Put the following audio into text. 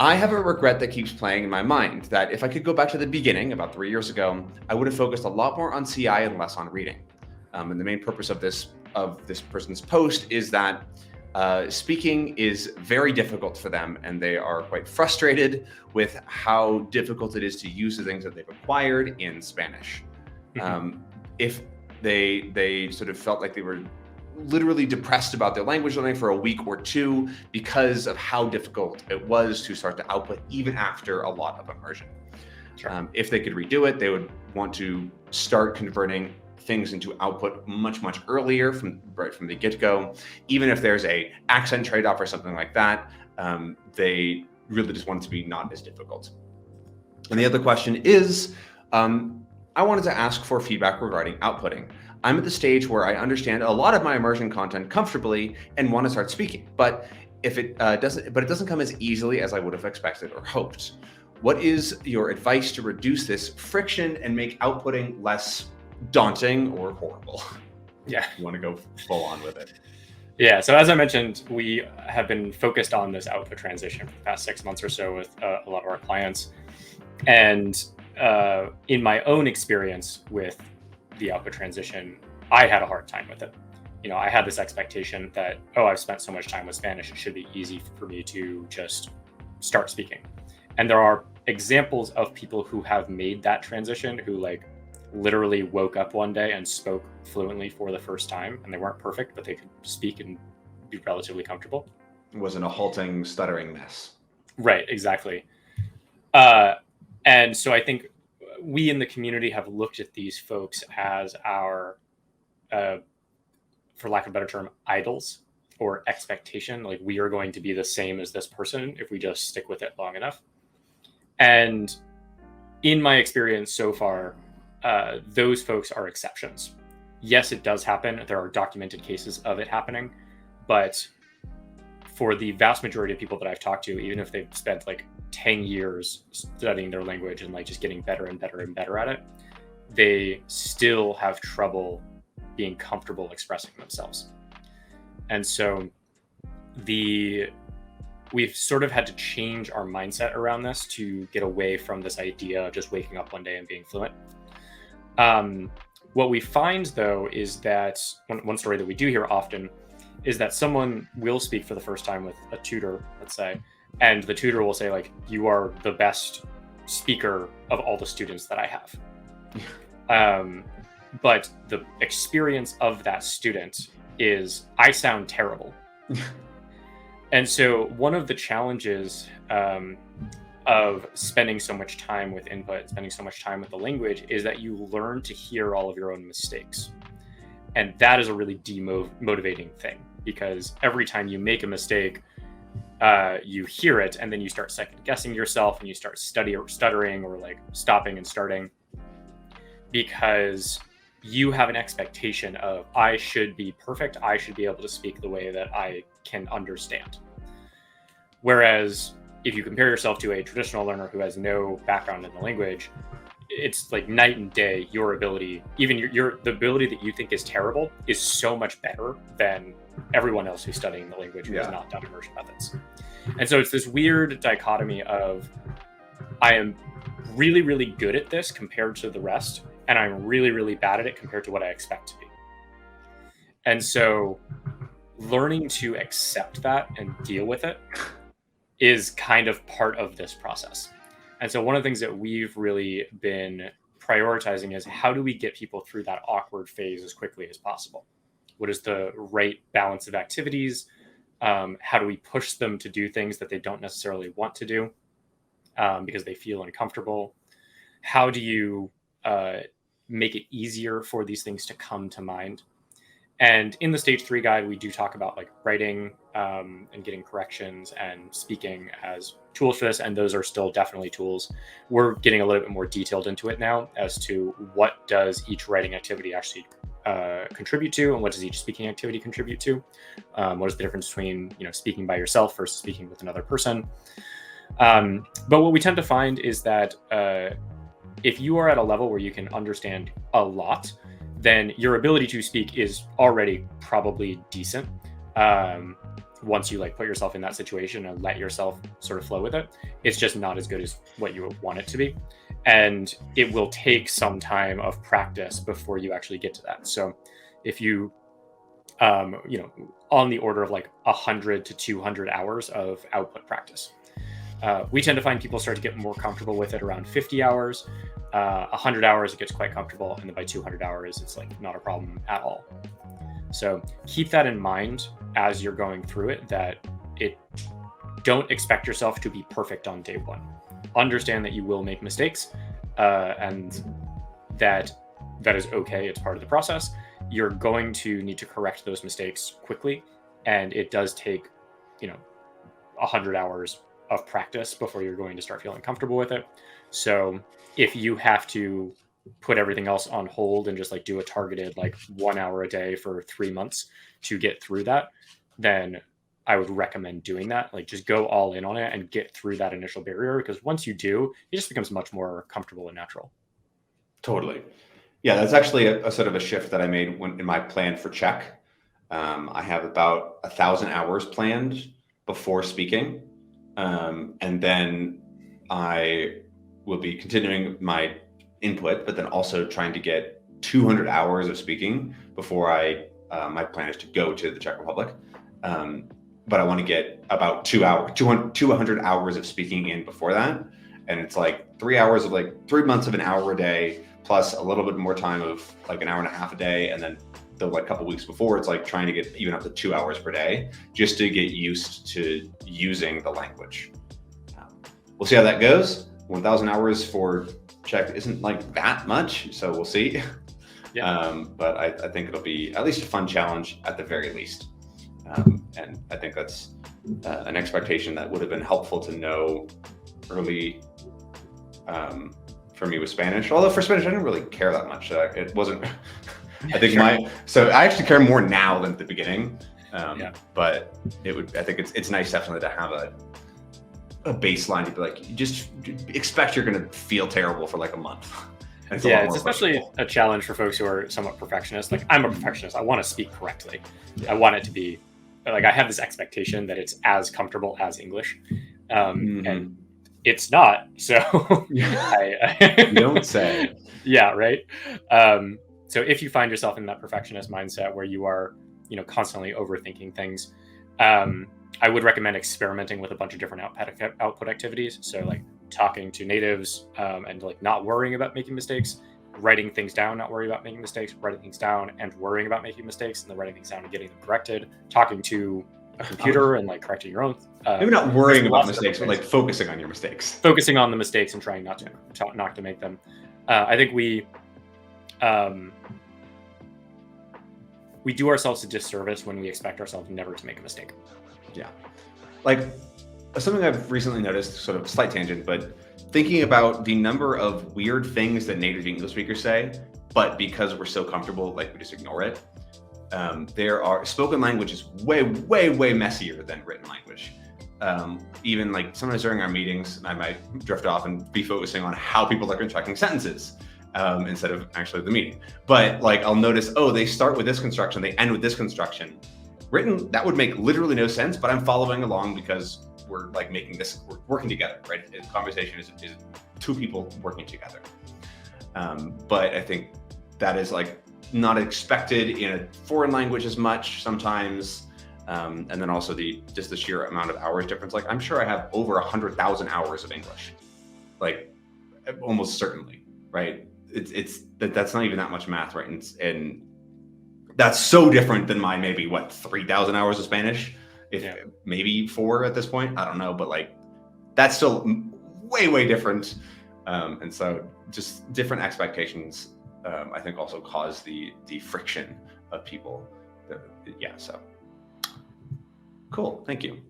I have a regret that keeps playing in my mind that if I could go back to the beginning about 3 years ago, I would have focused a lot more on CI and less on reading. And the main purpose of this person's post is that speaking is very difficult for them, and they are quite frustrated with how difficult it is to use the things that they've acquired in Spanish. If they sort of felt like they were literally depressed about their language learning for a week or two because of how difficult it was to start to output even after a lot of immersion. Sure. If they could redo it, they would want to start converting things into output much earlier right from the get-go. Even if there's a accent trade-off or something like that, they really just want it to be not as difficult. And the other question is, I wanted to ask for feedback regarding outputting. I'm at the stage where I understand a lot of my immersion content comfortably and want to start speaking, but it doesn't come as easily as I would have expected or hoped. What is your advice to reduce this friction and make outputting less daunting or horrible? Yeah. You want to go full on with it? Yeah. So as I mentioned, we have been focused on this output transition for the past 6 months or so with a lot of our clients. And in my own experience with the output transition, I had a hard time with it. I had this expectation that, I've spent so much time with Spanish, it should be easy for me to just start speaking. And there are examples of people who have made that transition, who literally woke up one day and spoke fluently for the first time, and they weren't perfect, but they could speak and be relatively comfortable. It wasn't a halting, stuttering mess. Right, exactly. And so I think we in the community have looked at these folks as our, for lack of a better term, idols or expectation. Like, we are going to be the same as this person if we just stick with it long enough. And in my experience so far, those folks are exceptions. Yes, it does happen. There are documented cases of it happening. But for the vast majority of people that I've talked to, even if they've spent 10 years studying their language and just getting better and better and better at it, they still have trouble being comfortable expressing themselves. And so we've sort of had to change our mindset around this to get away from this idea of just waking up one day and being fluent. What we find, though, is that one story that we do hear often is that someone will speak for the first time with a tutor, let's say, and the tutor will say, you are the best speaker of all the students that I have. But the experience of that student is, I sound terrible. And so one of the challenges of spending so much time with input, spending so much time with the language, is that you learn to hear all of your own mistakes. And that is a really demotivating thing, because every time you make a mistake, you hear it, and then you start second guessing yourself, and you start stuttering or stopping and starting, because you have an expectation of, I should be perfect. I should be able to speak the way that I can understand. Whereas if you compare yourself to a traditional learner who has no background in the language, it's night and day. Your ability, even the ability that you think is terrible, is so much better than everyone else who's studying the language who has not done immersion methods. And so it's this weird dichotomy of, I am really, really good at this compared to the rest, and I'm really, really bad at it compared to what I expect to be. And so learning to accept that and deal with it is kind of part of this process. And so one of the things that we've really been prioritizing is, how do we get people through that awkward phase as quickly as possible? What is the right balance of activities? How do we push them to do things that they don't necessarily want to do because they feel uncomfortable? How do you make it easier for these things to come to mind? And in the stage 3 guide, we do talk about writing and getting corrections and speaking as tools for this. And those are still definitely tools. We're getting a little bit more detailed into it now as to what does each writing activity actually contribute to, and what does each speaking activity contribute to? What is the difference between speaking by yourself versus speaking with another person? But what we tend to find is that if you are at a level where you can understand a lot, then your ability to speak is already probably decent. once you like put yourself in that situation and let yourself sort of flow with it, it's just not as good as what you would want it to be. And it will take some time of practice before you actually get to that. So if you, on the order of like 100 to 200 hours of output practice. We tend to find people start to get more comfortable with it around 50 hours. 100 hours, it gets quite comfortable. And then by 200 hours, it's like not a problem at all. So keep that in mind as you're going through it, that don't expect yourself to be perfect on day one. Understand that you will make mistakes, and that is okay. It's part of the process. You're going to need to correct those mistakes quickly. And it does take, 100 hours of practice before you're going to start feeling comfortable with it. So if you have to put everything else on hold and just like do a targeted like 1 hour a day for 3 months to get through that, then I would recommend doing that. Like just go all in on it and get through that initial barrier, because once you do, it just becomes much more comfortable and natural. Totally. Yeah, that's actually a sort of a shift that I made in my plan for Czech. I have about 1,000 hours planned before speaking. And then I will be continuing my input, but then also trying to get 200 hours of speaking before my plan is to go to the Czech Republic. But I want to get about 200 hours of speaking in before that. And it's like 3 hours of like 3 months of an hour a day, plus a little bit more time of like an hour and a half a day. And then the like couple weeks before, it's like trying to get even up to 2 hours per day just to get used to using the language. We'll see how that goes. 1,000 hours for Czech isn't like that much, so we'll see. Yeah. But I think it'll be at least a fun challenge at the very least. And I think that's an expectation that would have been helpful to know early for me with Spanish. Although for Spanish, I didn't really care that much. It wasn't. I think Sure. so I actually care more now than at the beginning. Yeah. But I think it's nice definitely to have a baseline to be like, you just expect you're going to feel terrible for like a month. It's especially a challenge for folks who are somewhat perfectionist. Like I'm a perfectionist. I want to speak correctly. Yeah. I want it to be like, I have this expectation that it's as comfortable as English. And it's not. So You don't say. Yeah. Right. So if you find yourself in that perfectionist mindset where you are, constantly overthinking things, I would recommend experimenting with a bunch of different output activities. So like talking to natives, and like not worrying about making mistakes, writing things down, not worrying about making mistakes, writing things down and worrying about making mistakes, and then writing things down and getting them corrected, talking to a computer and like correcting your own. Maybe not worrying about mistakes, but like focusing on your mistakes. Focusing on the mistakes and trying not to make them. I think we do ourselves a disservice when we expect ourselves never to make a mistake. Yeah. Like something I've recently noticed, sort of slight tangent, but thinking about the number of weird things that native English speakers say, but because we're so comfortable, like we just ignore it. Spoken language is way, way, way messier than written language. Even like sometimes during our meetings, I might drift off and be focusing on how people are constructing sentences instead of actually the meaning. But like I'll notice, they start with this construction, they end with this construction. Written, that would make literally no sense, but I'm following along because we're like we're working together, right? The conversation is two people working together. But I think that is like not expected in a foreign language as much sometimes. And then also the sheer amount of hours difference. Like I'm sure I have over 100,000 hours of English, like almost certainly, right? That's not even that much math, right? And that's so different than my maybe 3,000 hours of Spanish, maybe 4 at this point. I don't know, but like that's still way, way different. And so just different expectations, I think also cause the friction of people. So cool. Thank you.